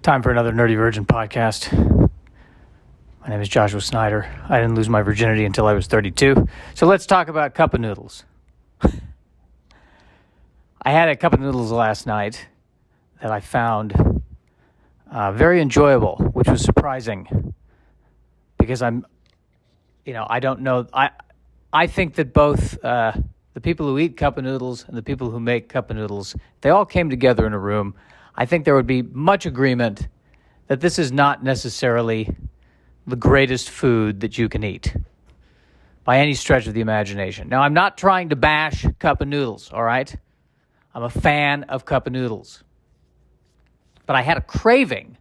Time for another Nerdy Virgin podcast. My name is Joshua Snyder. I didn't lose my virginity until I was 32. So let's talk about cup of noodles. I had a cup of noodles last night that I found very enjoyable, which was surprising because I don't know. I think that both the people who eat cup of noodles and the people who make cup of noodles, they all came together in a room. I think there would be much agreement that this is not necessarily the greatest food that you can eat by any stretch of the imagination. Now, I'm not trying to bash cup of noodles, all right? I'm a fan of cup of noodles. But I had a craving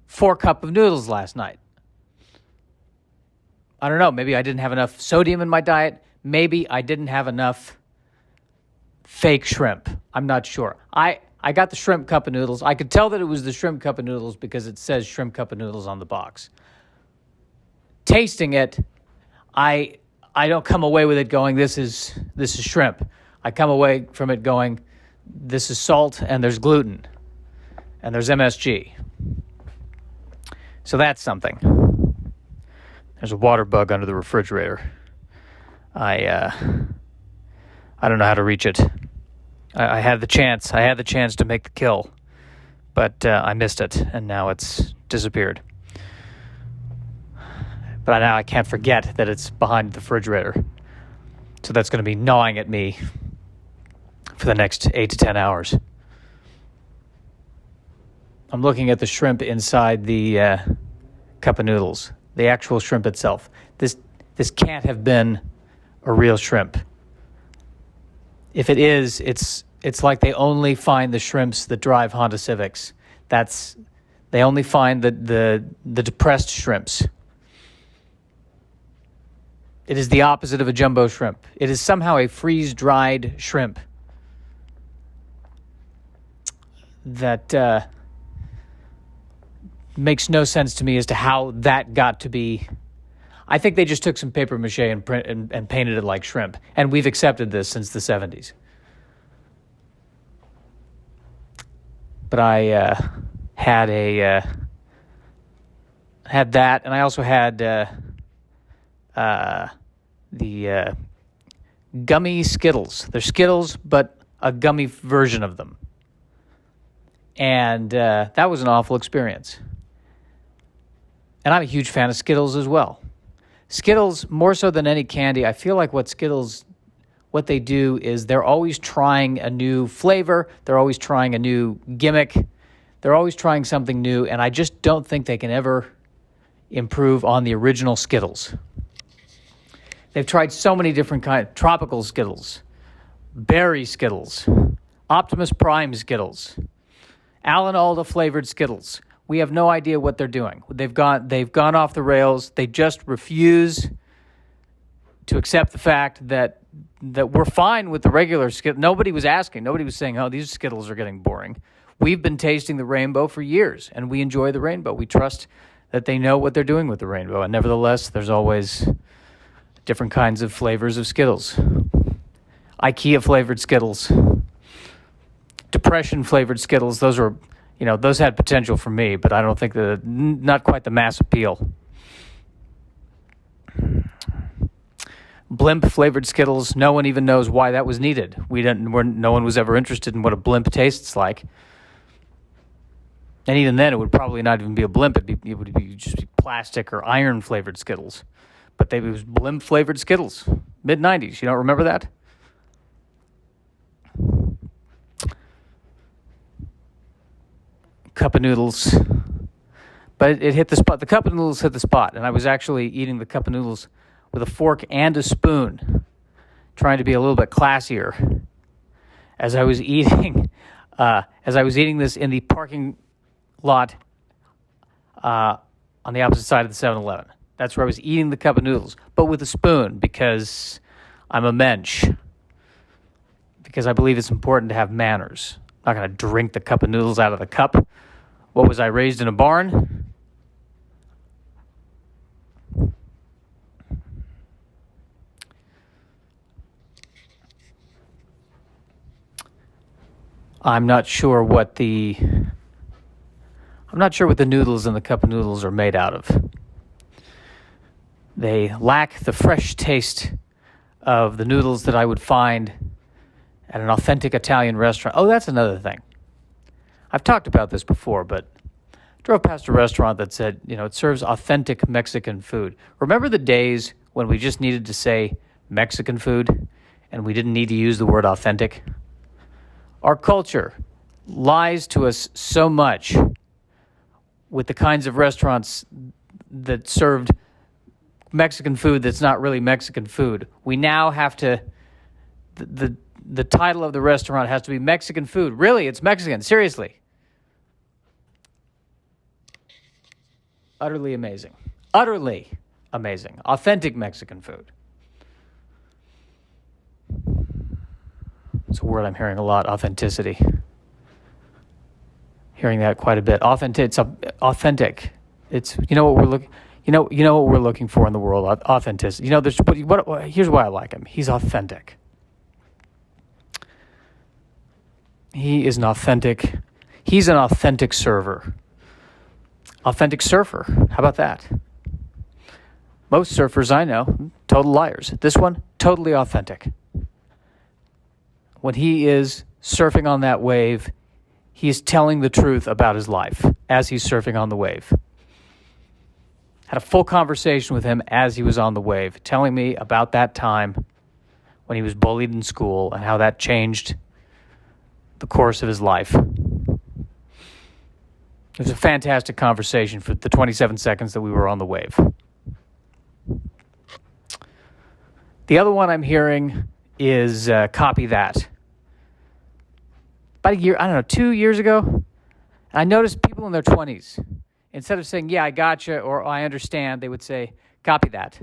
for cup of noodles last night. I don't know, maybe I didn't have enough sodium in my diet. Maybe I didn't have enough fake shrimp. I'm not sure. I got the shrimp cup of noodles. I could tell that it was the shrimp cup of noodles because it says shrimp cup of noodles on the box. Tasting it, I don't come away with it going, this is shrimp. I come away from it going, this is salt and there's gluten and there's MSG. So that's something. There's a water bug under the refrigerator. I don't know how to reach it. I had the chance. I had the chance to make the kill, but I missed it, and now it's disappeared. But now I can't forget that it's behind the refrigerator. So that's going to be gnawing at me for the next 8 to 10 hours. I'm looking at the shrimp inside the cup of noodles, the actual shrimp itself. This can't have been a real shrimp. If it is, it's like they only find the shrimps that drive Honda Civics. They only find the depressed shrimps. It is the opposite of a jumbo shrimp. It is somehow a freeze-dried shrimp that makes no sense to me as to how that got to be. I think they just took some paper mache and painted it like shrimp, and we've accepted this since the 70s. But I had that, and I also had the gummy Skittles. They're Skittles, but a gummy version of them. And that was an awful experience. And I'm a huge fan of Skittles as well. Skittles, more so than any candy, I feel like what they do is they're always trying a new flavor. They're always trying a new gimmick. They're always trying something new, and I just don't think they can ever improve on the original Skittles. They've tried so many different kinds: tropical Skittles, berry Skittles, Optimus Prime Skittles, Alan Alda flavored Skittles. We have no idea what they're doing. They've gone off the rails. They just refuse to accept the fact that we're fine with the regular Skittles. Nobody was asking. Nobody was saying, oh, these Skittles are getting boring. We've been tasting the rainbow for years, and we enjoy the rainbow. We trust that they know what they're doing with the rainbow. And nevertheless, there's always different kinds of flavors of Skittles. IKEA-flavored Skittles. Depression-flavored Skittles. Those had potential for me, but I don't think not quite the mass appeal. Blimp-flavored Skittles, no one even knows why that was needed. No one was ever interested in what a blimp tastes like. And even then, it would probably not even be a blimp. It would be just plastic or iron-flavored Skittles. But it was blimp-flavored Skittles, mid-'90s. You don't remember that? Cup of noodles. But it hit the spot. The cup of noodles hit the spot, and I was actually eating the cup of noodles with a fork and a spoon, trying to be a little bit classier. As I was eating this in the parking lot on the opposite side of the 7-Eleven. That's where I was eating the cup of noodles, but with a spoon because I'm a mensch. Because I believe it's important to have manners. I'm not going to drink the cup of noodles out of the cup. What was I, raised in a barn? I'm not sure what the I'm not sure what the noodles in the cup of noodles are made out of. They lack the fresh taste of the noodles that I would find at an authentic Italian restaurant. Oh, that's another thing. I've talked about this before, but I drove past a restaurant that said, it serves authentic Mexican food. Remember the days when we just needed to say Mexican food and we didn't need to use the word authentic? Our culture lies to us so much with the kinds of restaurants that served Mexican food that's not really Mexican food. We now have to, the title of the restaurant has to be Mexican food. Really, it's Mexican, seriously. Utterly amazing. Utterly amazing. Authentic Mexican food. It's a word I'm hearing a lot, authenticity. Hearing that quite a bit. It's authentic. It's what we're looking. What we're looking for in the world. Authenticity. Here's why I like him. He's authentic. He's an authentic server. Authentic surfer. How about that? Most surfers I know, total liars. This one, totally authentic. When he is surfing on that wave, he is telling the truth about his life as he's surfing on the wave. Had a full conversation with him as he was on the wave, telling me about that time when he was bullied in school and how that changed the course of his life. It was a fantastic conversation for the 27 seconds that we were on the wave. The other one I'm hearing is Copy That. About 2 years ago, I noticed people in their 20s, instead of saying, yeah, I gotcha, or I understand, they would say, copy that,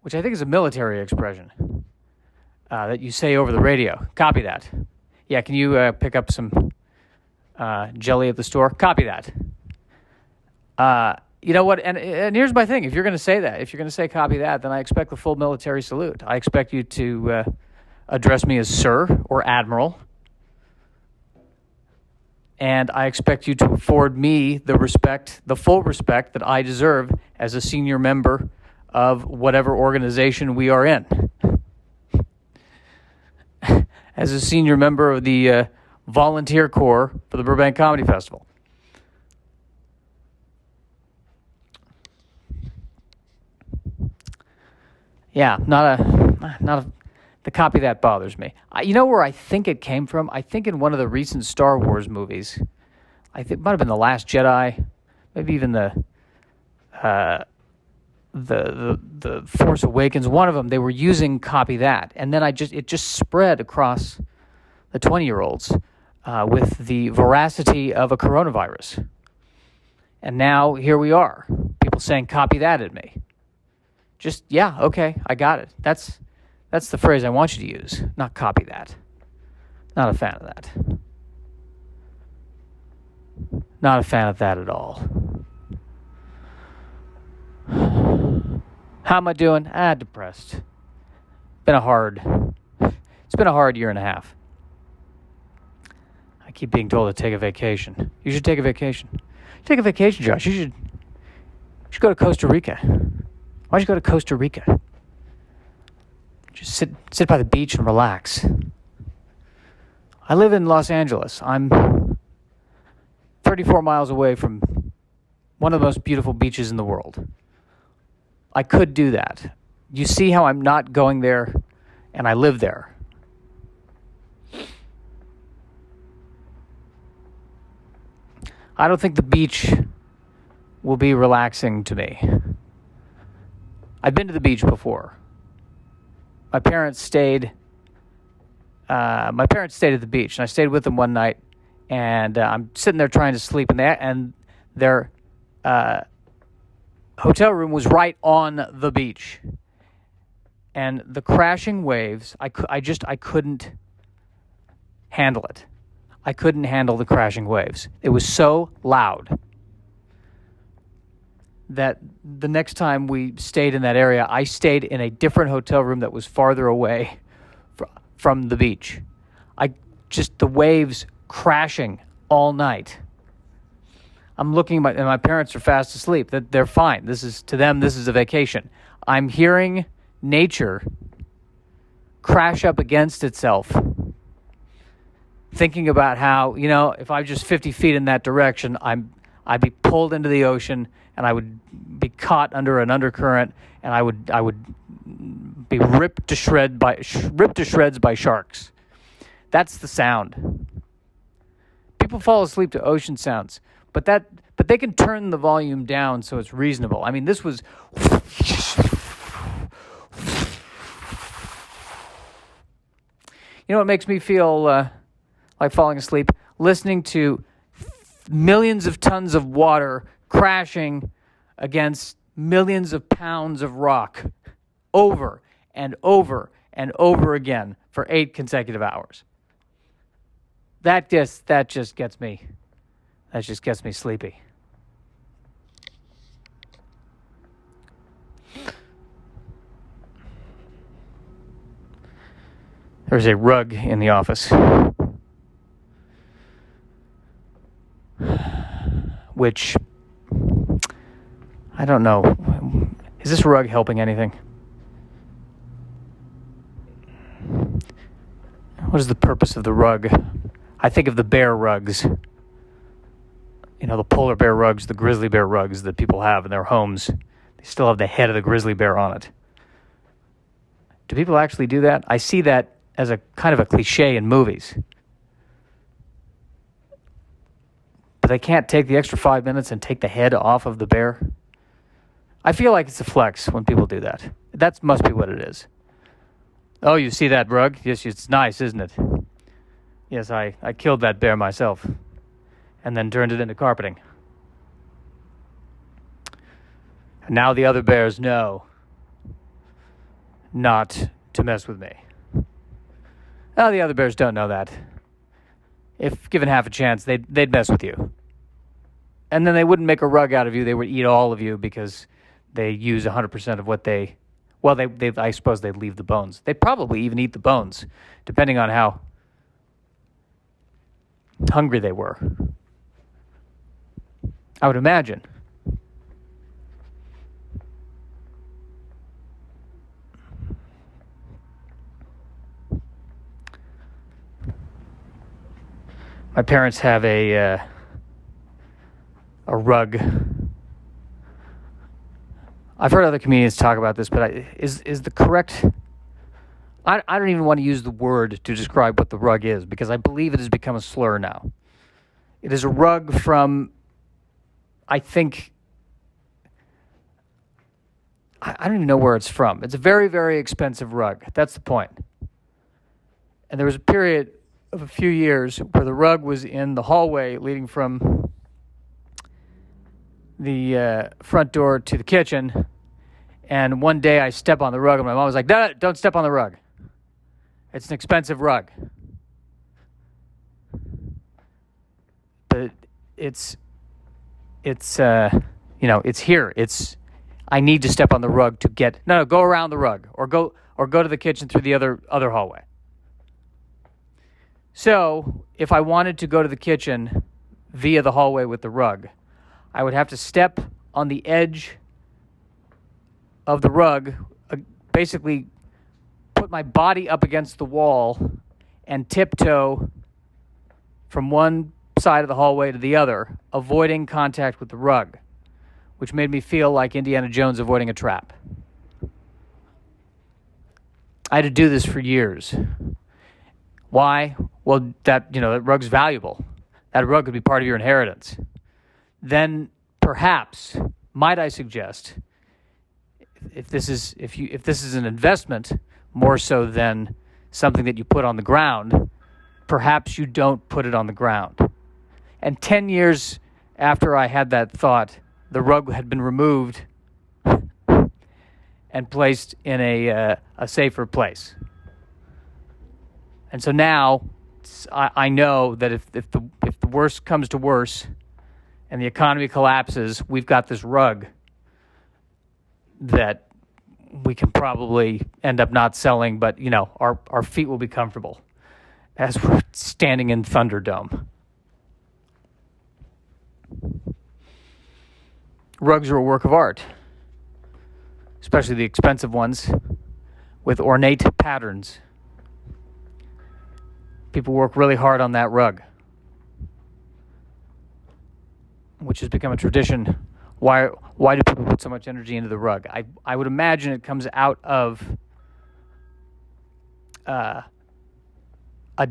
which I think is a military expression that you say over the radio. Copy that. Yeah, can you pick up some jelly at the store? Copy that. You know what? And here's my thing. If you're going to say that, if you're going to say copy that, then I expect the full military salute. I expect you to address me as sir or admiral. And I expect you to afford me the full respect that I deserve as a senior member of whatever organization we are in. As a senior member of the volunteer corps for the Burbank Comedy Festival. Yeah, the copy that bothers me. You know where I think it came from? I think in one of the recent Star Wars movies. I think it might have been The Last Jedi, maybe even the Force Awakens. One of them, they were using copy that, and then it just spread across the 20-year-olds with the veracity of a coronavirus. And now here we are, people saying copy that at me. Just, yeah, okay, I got it. That's the phrase I want you to use, not copy that. Not a fan of that. Not a fan of that at all. How am I doing? Depressed. It's been a hard year and a half. I keep being told to take a vacation. You should take a vacation. Take a vacation, Josh. You should go to Costa Rica. Why don't you go to Costa Rica? Just sit by the beach and relax. I live in Los Angeles. I'm 34 miles away from one of the most beautiful beaches in the world. I could do that. You see how I'm not going there, and I live there. I don't think the beach will be relaxing to me. I've been to the beach before. My parents stayed at the beach, and I stayed with them one night, and I'm sitting there trying to sleep, and their hotel room was right on the beach. And the crashing waves, I couldn't handle it. I couldn't handle the crashing waves. It was so loud that the next time we stayed in that area, I stayed in a different hotel room that was farther away from the beach. The waves crashing all night. I'm looking at and my parents are fast asleep. That they're fine. To them, this is a vacation. I'm hearing nature crash up against itself, thinking about how, if I'm just 50 feet in that direction, I'd be pulled into the ocean, and I would be caught under an undercurrent, and I would be ripped to shreds by sharks. That's the sound. People fall asleep to ocean sounds, but they can turn the volume down so it's reasonable. I mean, this was what makes me feel like falling asleep? Listening to millions of tons of water crashing against millions of pounds of rock over and over and over again for 8 consecutive hours. That just gets me sleepy. There's a rug in the office, which, I don't know. Is this rug helping anything? What is the purpose of the rug? I think of the bear rugs. The polar bear rugs, the grizzly bear rugs that people have in their homes. They still have the head of the grizzly bear on it. Do people actually do that? I see that as a kind of a cliche in movies. But they can't take the extra 5 minutes and take the head off of the bear. I feel like it's a flex when people do that. That must be what it is. Oh, you see that rug? Yes, it's nice, isn't it? Yes, I killed that bear myself and then turned it into carpeting. And now the other bears know not to mess with me. Now the other bears don't know that. If given half a chance, they'd mess with you. And then they wouldn't make a rug out of you. They would eat all of you because they use 100% of what they... Well, I suppose they'd leave the bones. They'd probably even eat the bones, depending on how hungry they were. I would imagine. My parents have a rug. I've heard other comedians talk about this, but is the correct... I don't even want to use the word to describe what the rug is, because I believe it has become a slur now. It is a rug from, I think... I don't even know where it's from. It's a very, very expensive rug. That's the point. And there was a period of a few years where the rug was in the hallway leading from the front door to the kitchen, and one day I step on the rug, and my mom was like, "No, don't step on the rug. It's an expensive rug." But it's here. I need to step on the rug to get... No, go around the rug, or go to the kitchen through the other hallway. So, if I wanted to go to the kitchen via the hallway with the rug, I would have to step on the edge of the rug, basically put my body up against the wall and tiptoe from one side of the hallway to the other, avoiding contact with the rug, which made me feel like Indiana Jones avoiding a trap. I had to do this for years. Why? Well, that rug's valuable. That rug could be part of your inheritance. Then perhaps, might I suggest, if this is an investment more so than something that you put on the ground, perhaps you don't put it on the ground. And 10 years after I had that thought, the rug had been removed and placed in a safer place. And so now I know that if the worst comes to worse and the economy collapses, we've got this rug that we can probably end up not selling, but our feet will be comfortable as we're standing in Thunderdome. Rugs are a work of art, especially the expensive ones with ornate patterns. People work really hard on that rug, which has become a tradition. Why do people put so much energy into the rug? I would imagine it comes out of a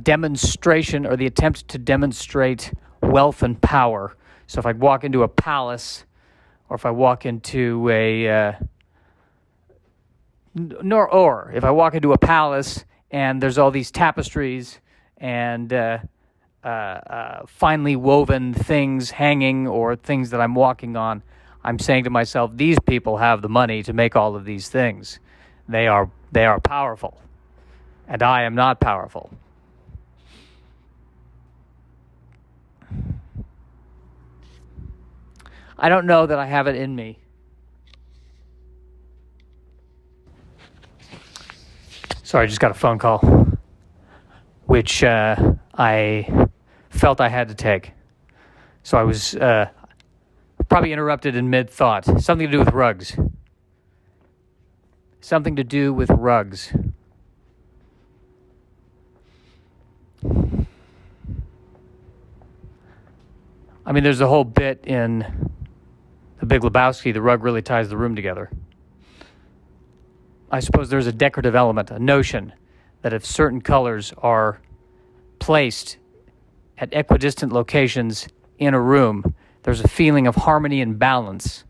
demonstration, or the attempt to demonstrate wealth and power. So if I walk into a palace, or if I walk into if I walk into a palace and there's all these tapestries and finely woven things hanging, or things that I'm walking on, I'm saying to myself, these people have the money to make all of these things. They are powerful, and I am not powerful. I don't know that I have it in me. Sorry, I just got a phone call, which I felt I had to take. So I was probably interrupted in mid-thought. Something to do with rugs. Something to do with rugs. I mean, there's a whole bit in The Big Lebowski, the rug really ties the room together. I suppose there's a decorative element, a notion that if certain colors are placed at equidistant locations in a room, there's a feeling of harmony and balance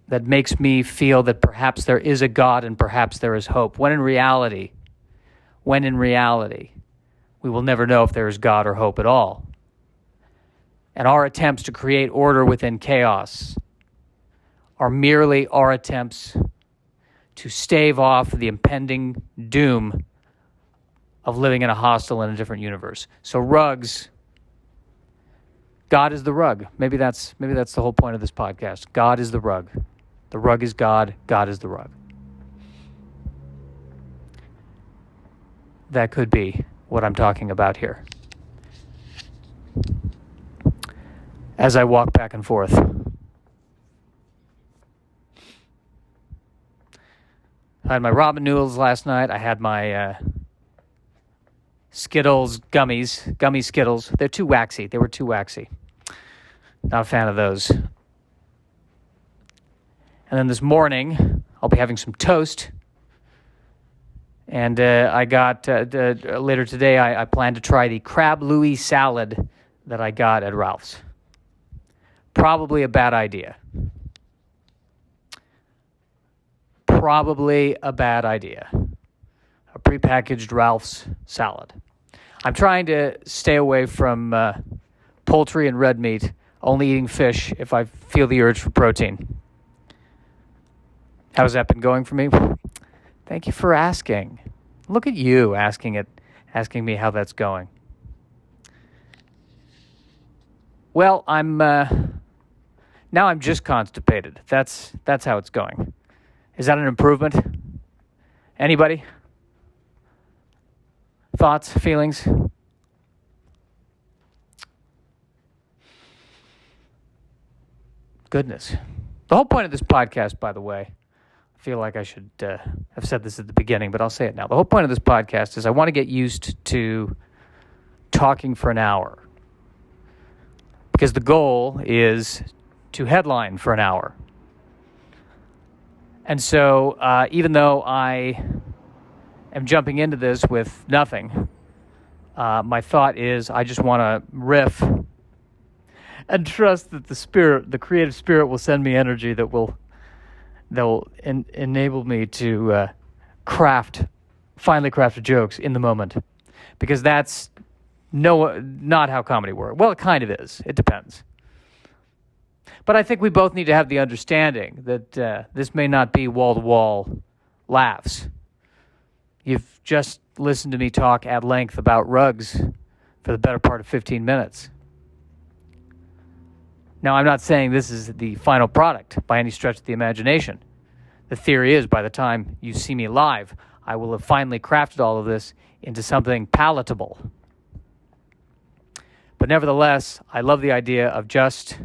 that makes me feel that perhaps there is a God and perhaps there is hope. When in reality, we will never know if there is God or hope at all. And our attempts to create order within chaos are merely our attempts to stave off the impending doom of living in a hostile and a different universe. So rugs, God is the rug. Maybe that's the whole point of this podcast. God is the rug. The rug is God. God is the rug. That could be what I'm talking about here. As I walk back and forth. I had my ramen noodles last night. I had my Skittles gummy Skittles. They're too waxy. They were too waxy. Not a fan of those. And then this morning, I'll be having some toast. And I got, later today, I plan to try the crab Louis salad that I got at Ralph's. Probably a bad idea. Probably a bad idea. A prepackaged Ralph's salad. I'm trying to stay away from poultry and red meat, only eating fish if I feel the urge for protein. How's that been going for me? Thank you for asking. Look at you asking me how that's going. Well, now I'm just constipated. That's how it's going. Is that an improvement? Anybody? Thoughts, feelings? Goodness. The whole point of this podcast, by the way, I feel like I should have said this at the beginning, but I'll say it now. The whole point of this podcast is I want to get used to talking for an hour. Because the goal is to headline for an hour. And so even though I am jumping into this with nothing, my thought is I just want to riff and trust that the creative spirit will send me energy that will enable me to finally craft jokes in the moment. Because that's not how comedy works. Well, it kind of is. It depends. But I think we both need to have the understanding that this may not be wall-to-wall laughs. You've just listened to me talk at length about rugs for the better part of 15 minutes. Now, I'm not saying this is the final product by any stretch of the imagination. The theory is by the time you see me live, I will have finally crafted all of this into something palatable. But nevertheless, I love the idea of just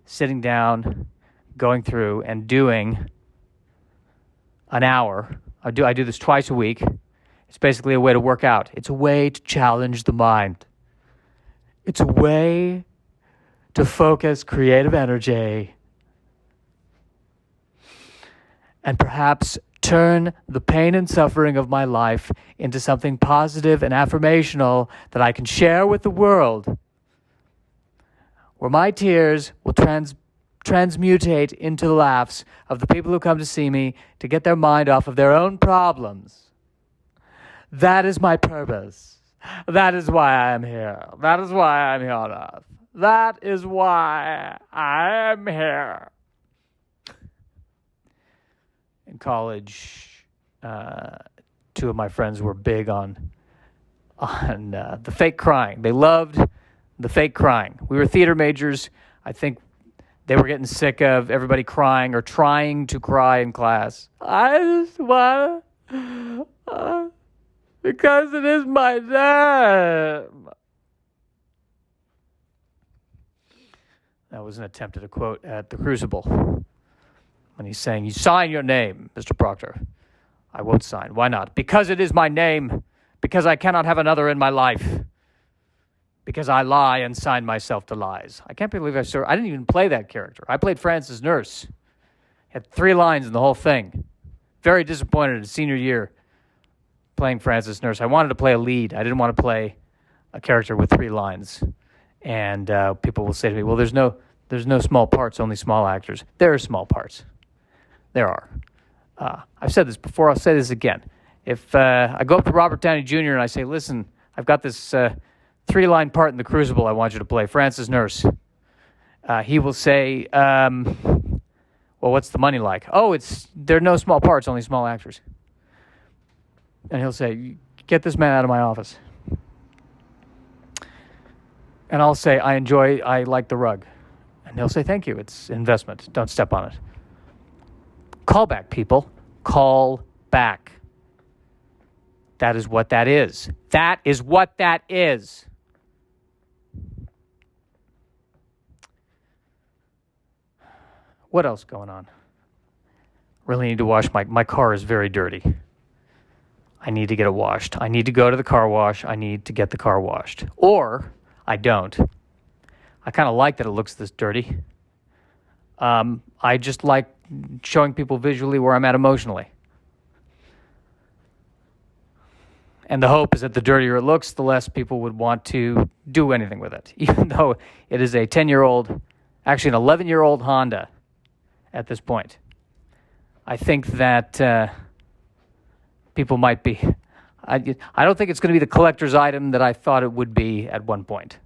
sitting down, going through and doing an hour. I do this twice a week. It's basically a way to work out. It's a way to challenge the mind. It's a way to focus creative energy and perhaps turn the pain and suffering of my life into something positive and affirmational that I can share with the world, where my tears will transmutate into the laughs of the people who come to see me to get their mind off of their own problems. That is my purpose. That is why I am here. That is why I am here on earth. That is why I am here. In college, two of my friends were big on the fake crying. They loved the fake crying. We were theater majors. I think they were getting sick of everybody crying or trying to cry in class. I just want because it is my name. That was an attempt at a quote at the Crucible when he's saying, "You sign your name, Mr. Proctor." I won't sign. Why not? Because it is my name. Because I cannot have another in my life. Because I lie and sign myself to lies. I can't believe I didn't even play that character. I played Francis Nurse. Had 3 lines in the whole thing. Very disappointed in senior year playing Francis Nurse. I wanted to play a lead. I didn't want to play a character with 3 lines. And people will say to me, well, there's no small parts, only small actors. There are small parts. There are. I've said this before. I'll say this again. If I go up to Robert Downey Jr. and I say, listen, I've got this 3-line part in The Crucible I want you to play, Francis Nurse. He will say, well, what's the money like? Oh, there are no small parts, only small actors. And he'll say, get this man out of my office. And I'll say, I like the rug. And he'll say, thank you, it's investment. Don't step on it. Call back, people. Call back. That is what that is. That is what that is. What else going on? Really need to wash my car is very dirty. I need to get it washed. I need to go to the car wash. I need to get the car washed. Or I don't. I kind of like that it looks this dirty. I just like showing people visually where I'm at emotionally. And the hope is that the dirtier it looks, the less people would want to do anything with it. Even though it is a 10-year-old, actually an 11-year-old Honda at this point. I think that people might be... I don't think it's going to be the collector's item that I thought it would be at one point.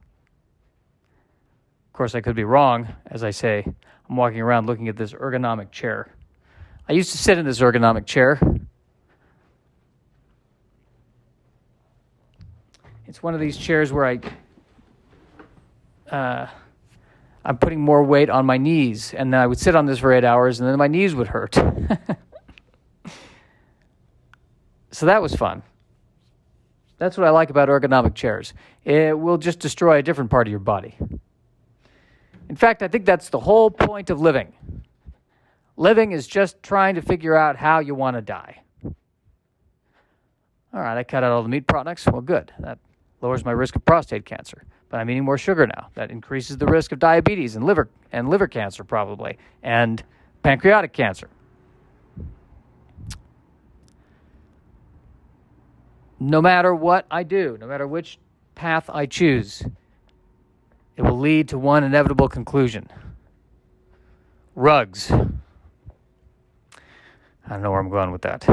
Of course, I could be wrong. As I say, I'm walking around looking at this ergonomic chair. I used to sit in this ergonomic chair. It's one of these chairs where I'm putting more weight on my knees, and I would sit on this for 8 hours, and then my knees would hurt. So that was fun. That's what I like about ergonomic chairs. It will just destroy a different part of your body. In fact, I think that's the whole point of living. Living is just trying to figure out how you want to die. All right, I cut out all the meat products. Well, good. That lowers my risk of prostate cancer. But I'm eating more sugar now. That increases the risk of diabetes and liver cancer probably, and pancreatic cancer. No matter what I do, no matter which path I choose, it will lead to one inevitable conclusion. Rugs. I don't know where I'm going with that.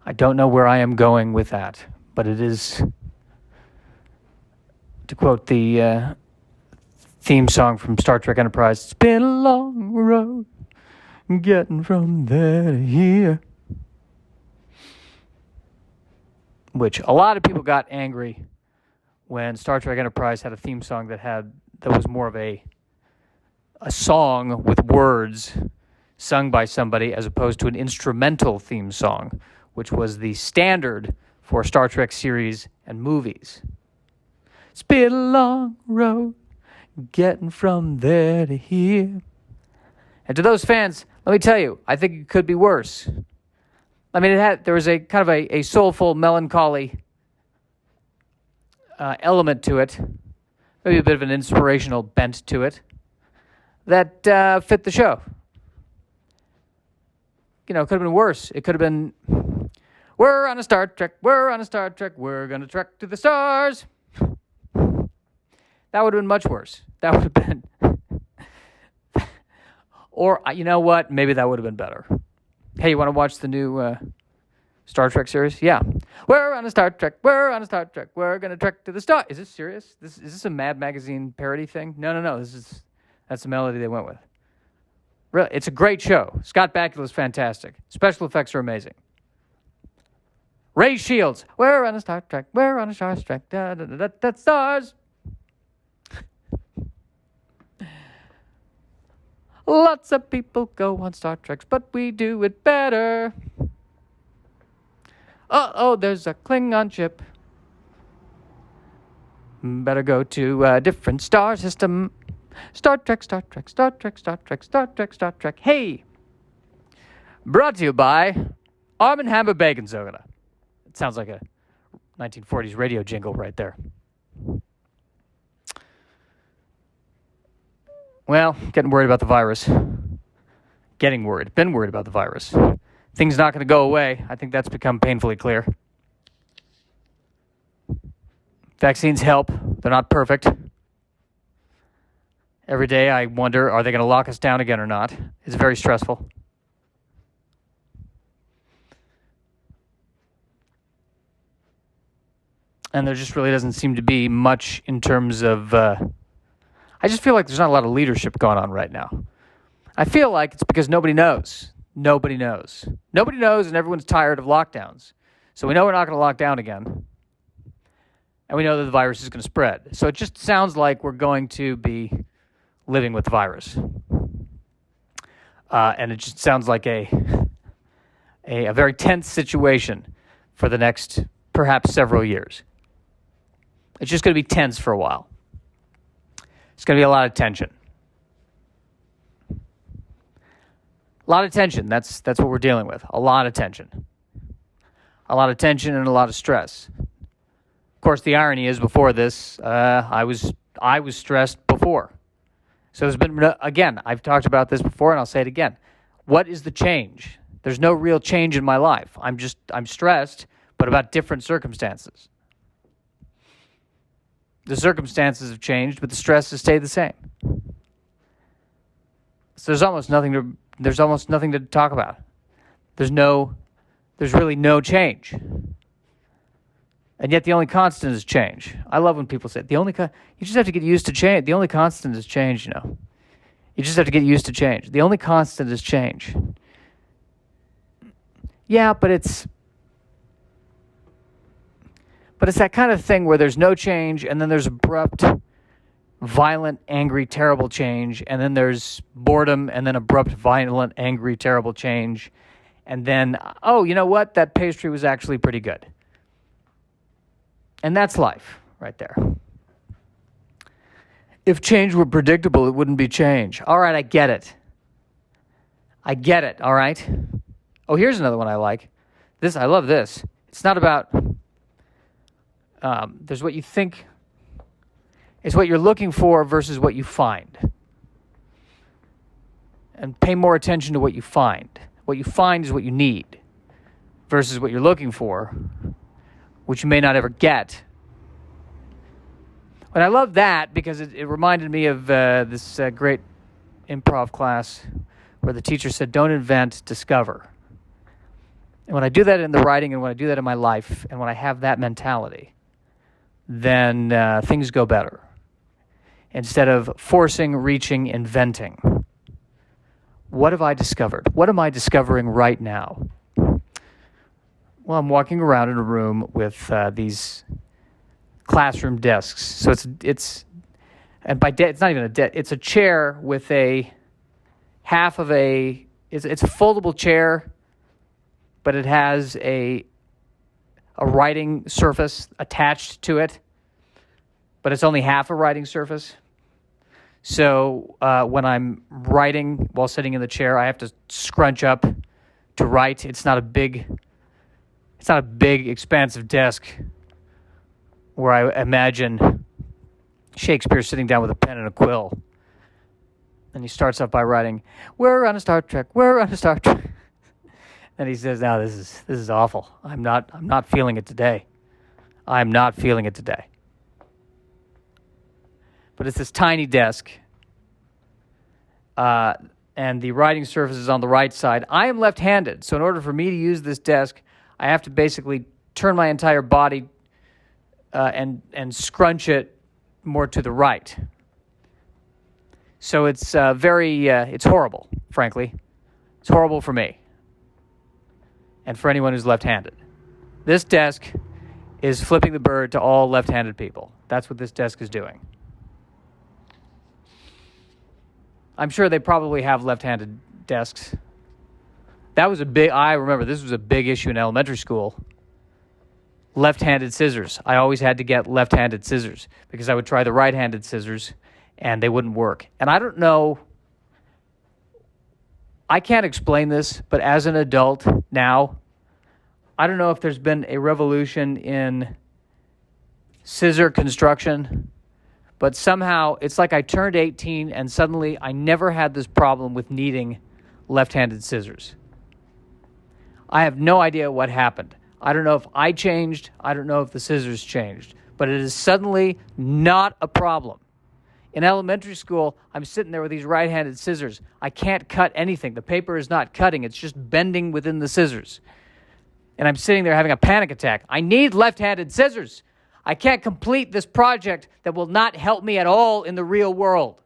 I don't know where I am going with that, but it is, to quote the theme song from Star Trek Enterprise, it's been a long road getting from there to here. Which a lot of people got angry when Star Trek Enterprise had a theme song that was more of a song with words sung by somebody as opposed to an instrumental theme song, which was the standard for Star Trek series and movies. It's been a long road getting from there to here. And to those fans, let me tell you, I think it could be worse. I mean, there was a kind of a soulful, melancholy element to it, maybe a bit of an inspirational bent to it, that fit the show. You know, it could have been worse. It could have been, we're on a Star Trek, we're going to trek to the stars. That would have been much worse. That would have been, or you know what, maybe that would have been better. Hey, you want to watch the new Star Trek series? Yeah. We're on a Star Trek, we're going to trek to the stars. Is this serious? Is this a Mad Magazine parody thing? No. That's the melody they went with. Really, it's a great show. Scott Bakula's fantastic. Special effects are amazing. Ray Shields. We're on a Star Trek. We're on a Star Trek. Stars. Lots of people go on Star Treks, but we do it better. Uh-oh, there's a Klingon ship. Better go to a different star system. Star Trek. Hey! Brought to you by Arm & Hammer Bacon Soda. It sounds like a 1940s radio jingle right there. Well, getting worried about the virus. Been worried about the virus. Things not going to go away. I think that's become painfully clear. Vaccines help. They're not perfect. Every day I wonder, are they going to lock us down again or not? It's very stressful. And there just really doesn't seem to be much in terms of... I just feel like there's not a lot of leadership going on right now. I feel like it's because nobody knows. Nobody knows, and everyone's tired of lockdowns. So we know we're not going to lock down again. And we know that the virus is going to spread. So it just sounds like we're going to be living with the virus. And it just sounds like a very tense situation for the next, perhaps, several years. It's just going to be tense for a while. It's going to be a lot of tension. A lot of tension. That's what we're dealing with. A lot of tension. A lot of tension and a lot of stress. Of course, the irony is, before this, I was stressed before. So there's been, again, I've talked about this before, and I'll say it again. What is the change? There's no real change in my life. I'm stressed, but about different circumstances. The circumstances have changed, but the stress has stayed the same. So there's almost nothing to talk about. There's really no change. And yet the only constant is change. I love when people say, you just have to get used to change. The only constant is change, you know. You just have to get used to change. The only constant is change. Yeah, but it's that kind of thing where there's no change, and then there's abrupt, violent, angry, terrible change, and then there's boredom, and then abrupt, violent, angry, terrible change, and then, oh, you know what? That pastry was actually pretty good. And that's life right there. If change were predictable, it wouldn't be change. All right, I get it, all right? Oh, here's another one I like. I love this. It's not about... there's what you think. It's what you're looking for versus what you find. And pay more attention to what you find. What you find is what you need versus what you're looking for, which you may not ever get. And I love that because it reminded me of this great improv class where the teacher said, don't invent, discover. And when I do that in the writing and when I do that in my life and when I have that mentality, then things go better. Instead of forcing, reaching, inventing. What have I discovered? What am I discovering right now? Well, I'm walking around in a room with these classroom desks. So it's not even a desk. It's a chair with it's a foldable chair, but it has a writing surface attached to it, but it's only half a writing surface. So when I'm writing while sitting in the chair, I have to scrunch up to write. It's not a big, expansive desk where I imagine Shakespeare sitting down with a pen and a quill. And he starts off by writing, "We're on a Star Trek. We're on a Star Trek." And he says, "No, this is awful. I'm not feeling it today. I'm not feeling it today." But it's this tiny desk, and the writing surface is on the right side. I am left-handed, so in order for me to use this desk, I have to basically turn my entire body and scrunch it more to the right. So it's it's horrible, frankly. It's horrible for me and for anyone who's left-handed. This desk is flipping the bird to all left-handed people. That's what this desk is doing. I'm sure they probably have left-handed desks. I remember this was a big issue in elementary school. Left-handed scissors. I always had to get left-handed scissors because I would try the right-handed scissors and they wouldn't work. And I don't know, I can't explain this, but as an adult now, I don't know if there's been a revolution in scissor construction, but somehow it's like I turned 18 and suddenly I never had this problem with needing left-handed scissors. I have no idea what happened. I don't know if I changed. I don't know if the scissors changed. But it is suddenly not a problem. In elementary school, I'm sitting there with these right-handed scissors. I can't cut anything. The paper is not cutting. It's just bending within the scissors. And I'm sitting there having a panic attack. I need left-handed scissors. I can't complete this project that will not help me at all in the real world.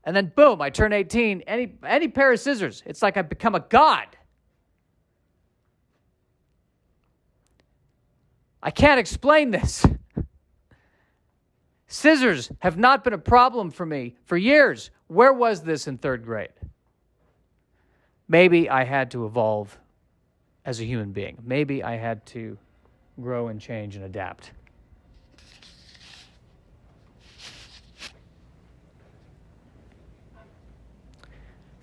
And then, boom, I turn 18. Any pair of scissors. It's like I've become a god. I can't explain this. Scissors have not been a problem for me for years. Where was this in third grade? Maybe I had to evolve as a human being. Maybe I had to grow and change and adapt.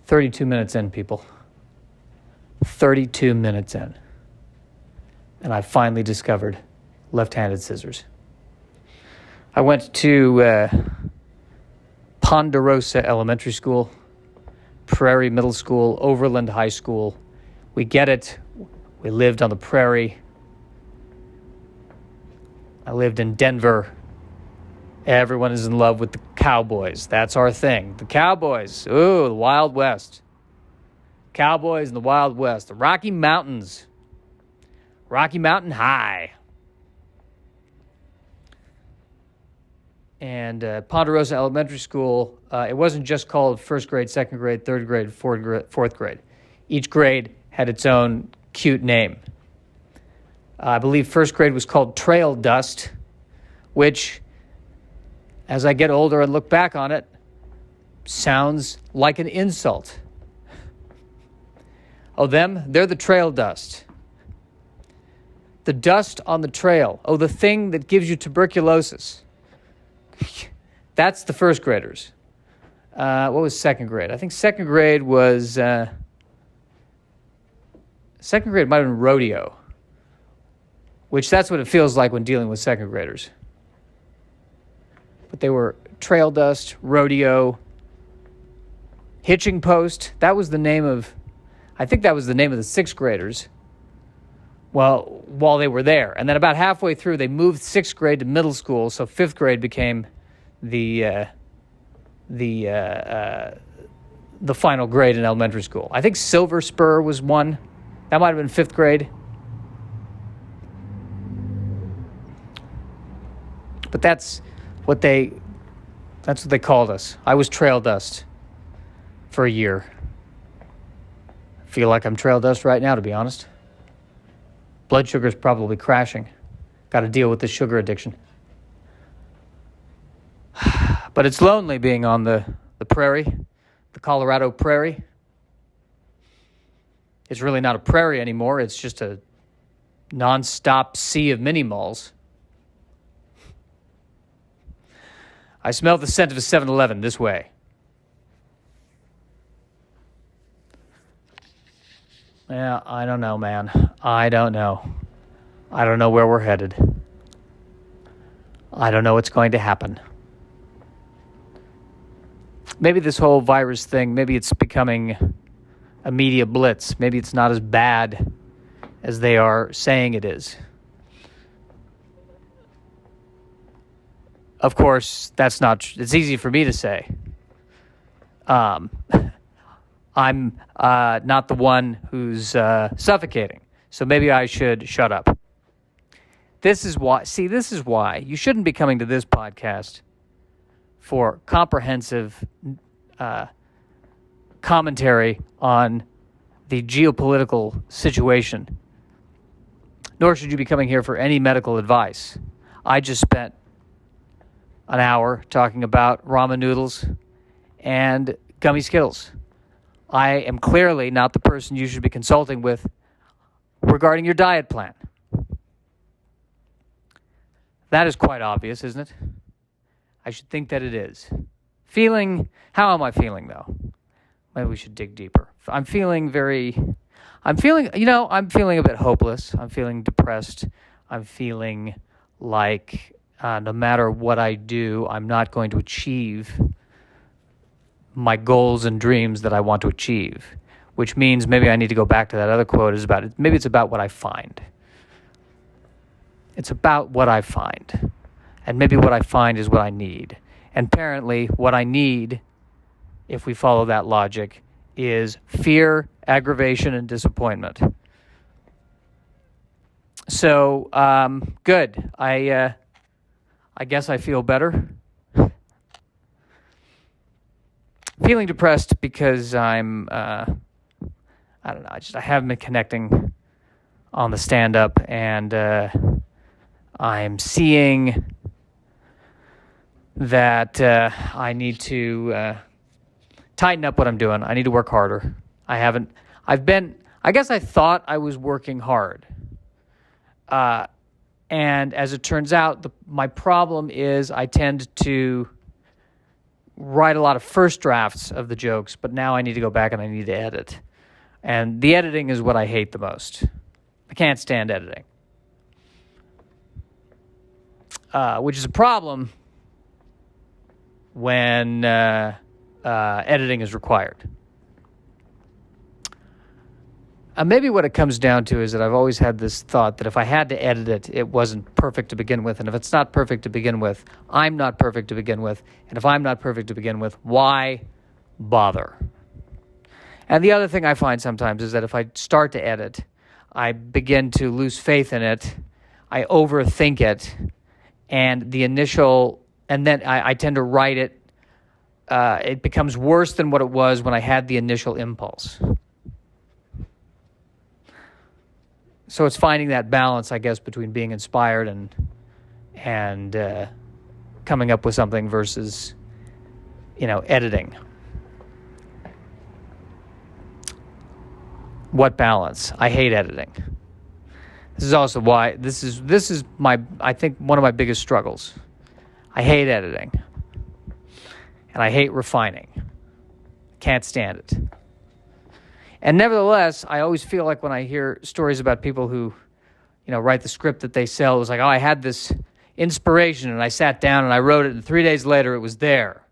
"32 minutes in, people. 32 minutes in. And I finally discovered left-handed scissors. I went to Ponderosa Elementary School, Prairie Middle School, Overland High School. We get it. We lived on the prairie. I lived in Denver. Everyone is in love with the Cowboys. That's our thing. The Cowboys. Ooh, the Wild West. Cowboys in the Wild West. The Rocky Mountains. Rocky Mountain High. And Ponderosa Elementary School, it wasn't just called first grade, second grade, third grade, fourth grade. Each grade had its own cute name. I believe first grade was called Trail Dust, which, as I get older and look back on it, sounds like an insult. Oh, they're the trail dust. The dust on the trail. Oh, the thing that gives you tuberculosis. That's the first graders. What was second grade? I think second grade was... second grade might have been rodeo, which that's what it feels like when dealing with second graders. But they were trail dust, rodeo, hitching post. That was the name of... I think that was the name of the sixth graders. Well, while they were there. And then about halfway through, they moved sixth grade to middle school, so fifth grade became the final grade in elementary school. I think Silver Spur was one. That might have been fifth grade. But that's what they called us. I was trail dust for a year. Feel like I'm trail dust right now, to be honest. Blood sugar's probably crashing. Got to deal with this sugar addiction. But it's lonely being on the prairie, the Colorado prairie. It's really not a prairie anymore. It's just a nonstop sea of mini malls. I smell the scent of a 7-Eleven this way. Yeah, I don't know, man. I don't know. I don't know where we're headed. I don't know what's going to happen. Maybe this whole virus thing, maybe it's becoming a media blitz. Maybe it's not as bad as they are saying it is. Of course, that's not, it's easy for me to say. I'm not the one who's suffocating, so maybe I should shut up. This is why you shouldn't be coming to this podcast for comprehensive commentary on the geopolitical situation, nor should you be coming here for any medical advice. I just spent an hour talking about ramen noodles and gummy Skittles. I am clearly not the person you should be consulting with regarding your diet plan. That is quite obvious, isn't it? I should think that it is. How am I feeling, though? Maybe we should dig deeper. I'm feeling a bit hopeless. I'm feeling depressed. I'm feeling like no matter what I do, I'm not going to achieve my goals and dreams that I want to achieve, which means maybe I need to go back to that other quote. Maybe it's about what I find. It's about what I find. And maybe what I find is what I need. And apparently what I need, if we follow that logic, is fear, aggravation, and disappointment. So, good. I guess I feel better. Feeling depressed because I don't know, I haven't been connecting on the stand-up, and I'm seeing that I need to tighten up what I'm doing. I need to work harder. I guess I thought I was working hard. And as it turns out, my problem is I tend to write a lot of first drafts of the jokes, but now I need to go back and I need to edit. And the editing is what I hate the most. I can't stand editing. Which is a problem when editing is required. Maybe what it comes down to is that I've always had this thought that if I had to edit it, it wasn't perfect to begin with. And if it's not perfect to begin with, I'm not perfect to begin with. And if I'm not perfect to begin with, why bother? And the other thing I find sometimes is that if I start to edit, I begin to lose faith in it. I overthink it. And then I tend to write it. It becomes worse than what it was when I had the initial impulse. So it's finding that balance, I guess, between being inspired and coming up with something versus, editing. What balance? I hate editing. This is also why this is I think one of my biggest struggles. I hate editing. And I hate refining. Can't stand it. And nevertheless, I always feel like when I hear stories about people who, write the script that they sell, it was like, I had this inspiration and I sat down and I wrote it and 3 days later it was there.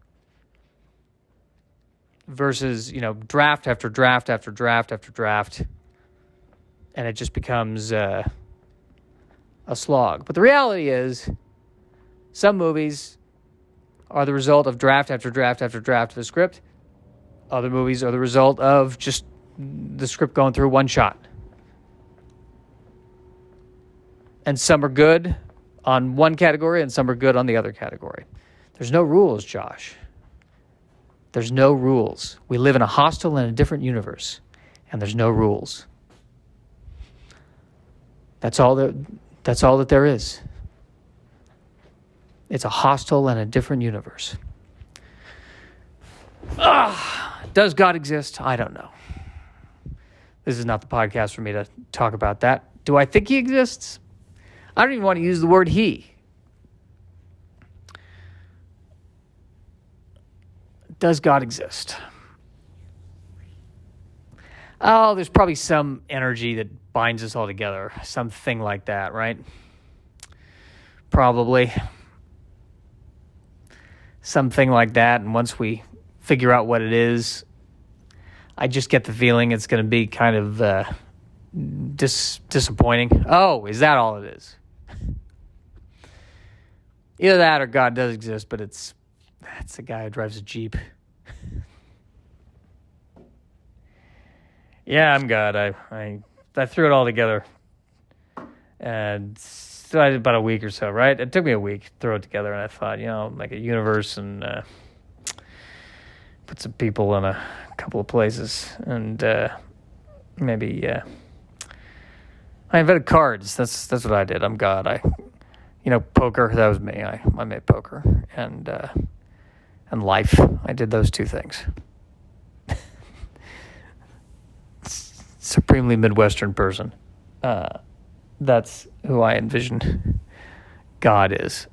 Versus, draft after draft after draft after draft. And it just becomes a slog. But the reality is, some movies are the result of draft after draft after draft of a script. Other movies are the result of just the script going through one shot. And some are good on one category and some are good on the other category. There's no rules, Josh. There's no rules. We live in a hostile and a different universe, and there's no rules. That's all that there is. It's a hostile and a different universe. Does God exist? I don't know. This is not the podcast for me to talk about that. Do I think he exists? I don't even want to use the word he. Does God exist? Oh, there's probably some energy that binds us all together. Something like that, right? Probably. Something like that. And once we figure out what it is, I just get the feeling it's going to be kind of disappointing. Oh, is that all it is? Either that or God does exist, but that's the guy who drives a Jeep. Yeah, I'm God. I threw it all together. And so I did about a week or so, right? It took me a week to throw it together, and I thought, make a universe and put some people in a couple of places. And maybe I invented cards. That's what I did. I'm God. Poker, that was me. I made poker. And life. I did those two things. Supremely Midwestern person. That's who I envision God is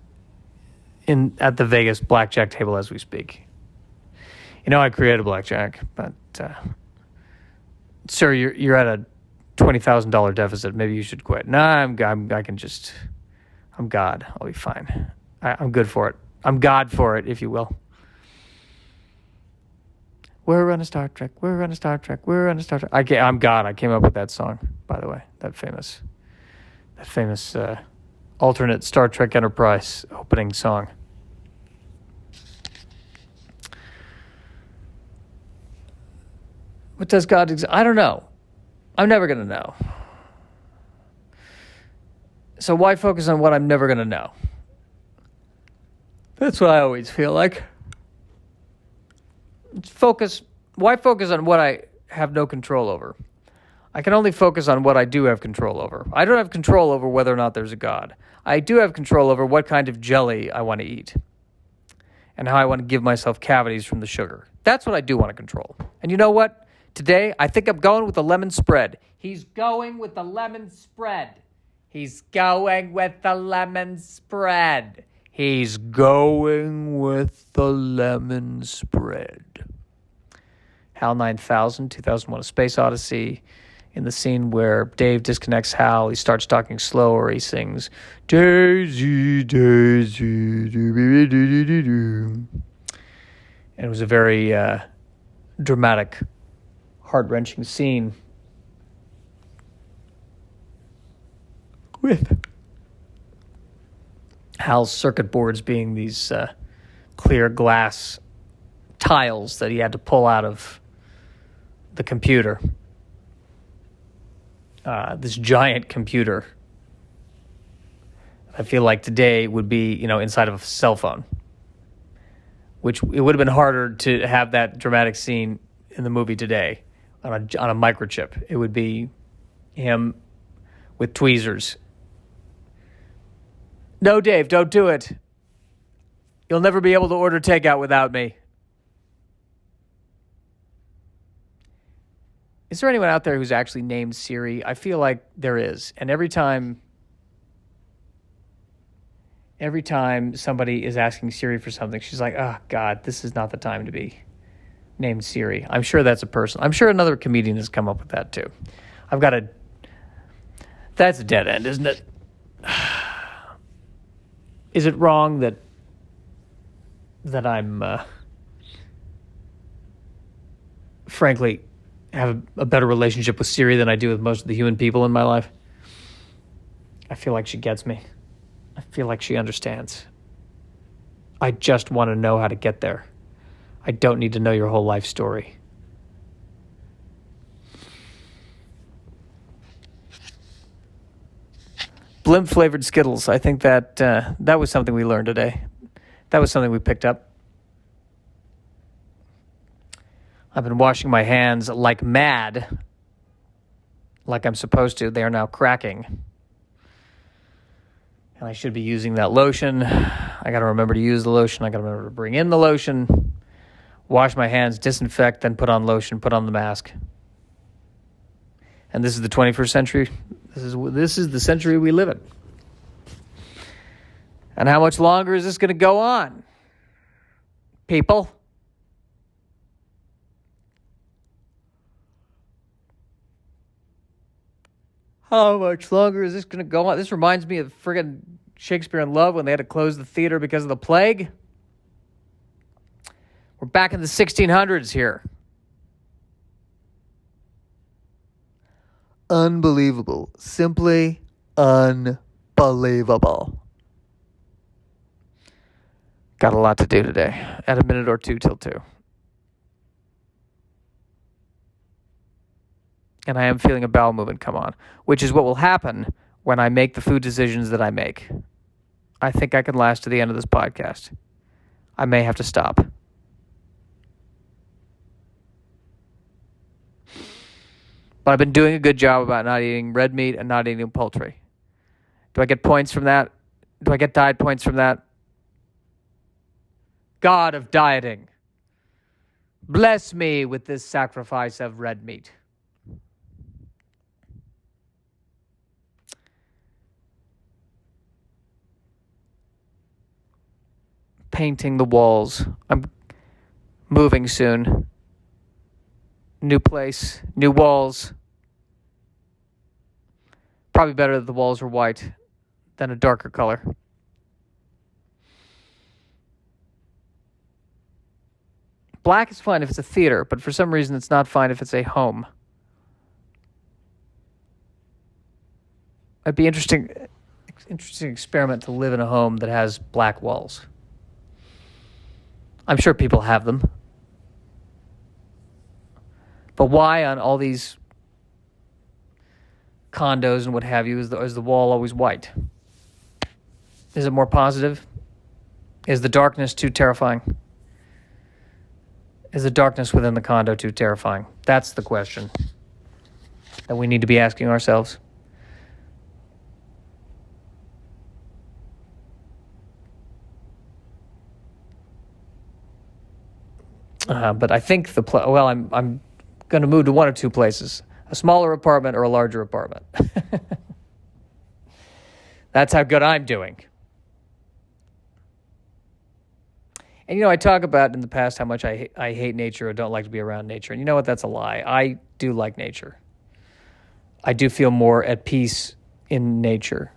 at the Vegas blackjack table as we speak. I created blackjack, but sir, you're at a $20,000 deficit. Maybe you should quit. No, I'm God. I'm God. I'll be fine. I'm good for it. I'm God for it, if you will. We're on a Star Trek. We're on a Star Trek. We're on a Star Trek. I'm God. I came up with that song, by the way. That famous alternate Star Trek Enterprise opening song. What does God exist? I don't know. I'm never going to know. So why focus on what I'm never going to know? That's what I always feel like. Why focus on what I have no control over? I can only focus on what I do have control over. I don't have control over whether or not there's a God. I do have control over what kind of jelly I want to eat and how I want to give myself cavities from the sugar. That's what I do want to control. And you know what? Today, I think I'm going with the lemon spread. He's going with the lemon spread. He's going with the lemon spread. He's going with the lemon spread. HAL 9000, 2001: A Space Odyssey. In the scene where Dave disconnects Hal, he starts talking slower. He sings, Daisy, Daisy, doo-doo-doo-doo-doo. And it was a very dramatic, heart-wrenching scene with Hal's circuit boards being these clear glass tiles that he had to pull out of the computer. This giant computer. I feel like today would be, inside of a cell phone. Which it would have been harder to have that dramatic scene in the movie today on a microchip. It would be him with tweezers. No, Dave, don't do it. You'll never be able to order takeout without me. Is there anyone out there who's actually named Siri? I feel like there is. And every time somebody is asking Siri for something, she's like, oh, God, this is not the time to be named Siri. I'm sure that's a person. I'm sure another comedian has come up with that, too. That's a dead end, isn't it? Is it wrong that I'm, frankly, have a better relationship with Siri than I do with most of the human people in my life? I feel like she gets me. I feel like she understands. I just want to know how to get there. I don't need to know your whole life story. Blimp-Flavored Skittles. I think that was something we learned today. That was something we picked up. I've been washing my hands like mad, like I'm supposed to. They are now cracking. And I should be using that lotion. I got to remember to use the lotion. I got to remember to bring in the lotion, wash my hands, disinfect, then put on lotion, put on the mask. And this is the 21st century. This is the century we live in. And how much longer is this going to go on? People? How much longer is this going to go on? This reminds me of friggin' Shakespeare in Love when they had to close the theater because of the plague. We're back in the 1600s here. Unbelievable. Simply unbelievable. Got a lot to do today. At a minute or two till 2. And I am feeling a bowel movement come on, which is what will happen when I make the food decisions that I make. I think I can last to the end of this podcast. I may have to stop. But I've been doing a good job about not eating red meat and not eating poultry. Do I get points from that? Do I get diet points from that? God of dieting, bless me with this sacrifice of red meat. Painting the walls. I'm moving soon. New place, new walls. Probably better that the walls are white than a darker color. Black is fine if it's a theater, but for some reason it's not fine if it's a home. It'd be interesting experiment to live in a home that has black walls. I'm sure people have them. But why on all these condos and what have you is the wall always white? Is it more positive? Is the darkness too terrifying? Is the darkness within the condo too terrifying? That's the question that we need to be asking ourselves. But I think I'm going to move to one of two places: a smaller apartment or a larger apartment. That's how good I'm doing. And, I talk about in the past how much I hate nature or don't like to be around nature. And you know what? That's a lie. I do like nature. I do feel more at peace in nature.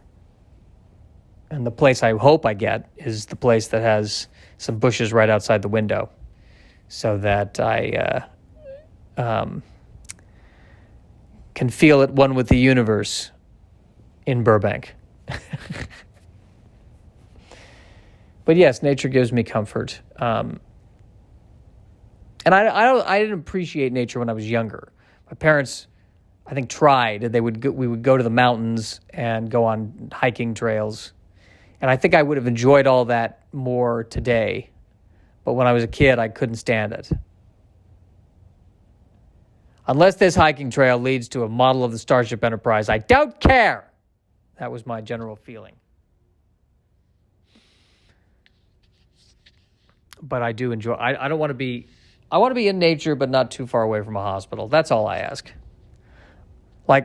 And the place I hope I get is the place that has some bushes right outside the window so that I can feel at one with the universe in Burbank. But yes, nature gives me comfort. And I didn't appreciate nature when I was younger. My parents, I think, tried. We would go to the mountains and go on hiking trails. And I think I would have enjoyed all that more today. But when I was a kid, I couldn't stand it. Unless this hiking trail leads to a model of the Starship Enterprise, I don't care. That was my general feeling. But I do enjoy. I don't want to be. I want to be in nature, but not too far away from a hospital. That's all I ask. Do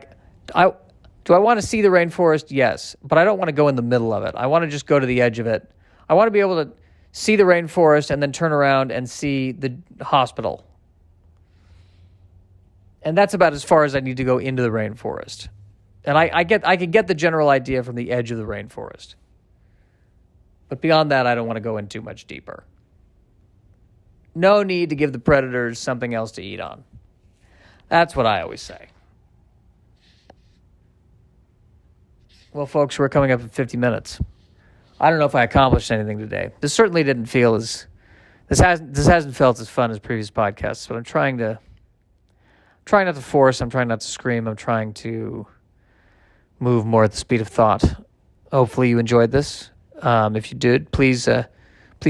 I want to see the rainforest? Yes, but I don't want to go in the middle of it. I want to just go to the edge of it. I want to be able to see the rainforest and then turn around and see the hospital. And that's about as far as I need to go into the rainforest. And I can get the general idea from the edge of the rainforest. But beyond that, I don't want to go in too much deeper. No need to give the predators something else to eat on. That's what I always say. Well, folks, we're coming up at 50 minutes. I don't know if I accomplished anything today. This certainly didn't feel as... This hasn't felt as fun as previous podcasts, but I'm trying not to force. I'm trying not to scream. I'm trying to move more at the speed of thought. Hopefully you enjoyed this. If you did, please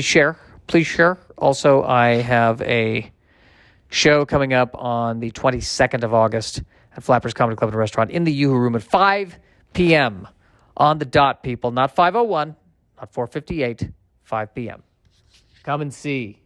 share. Please share. Also, I have a show coming up on the 22nd of August at Flappers Comedy Club and Restaurant in the Yoo-Hoo Room at 5 p.m. on the dot, people. Not 5:01, not 4:58, 5 p.m. Come and see.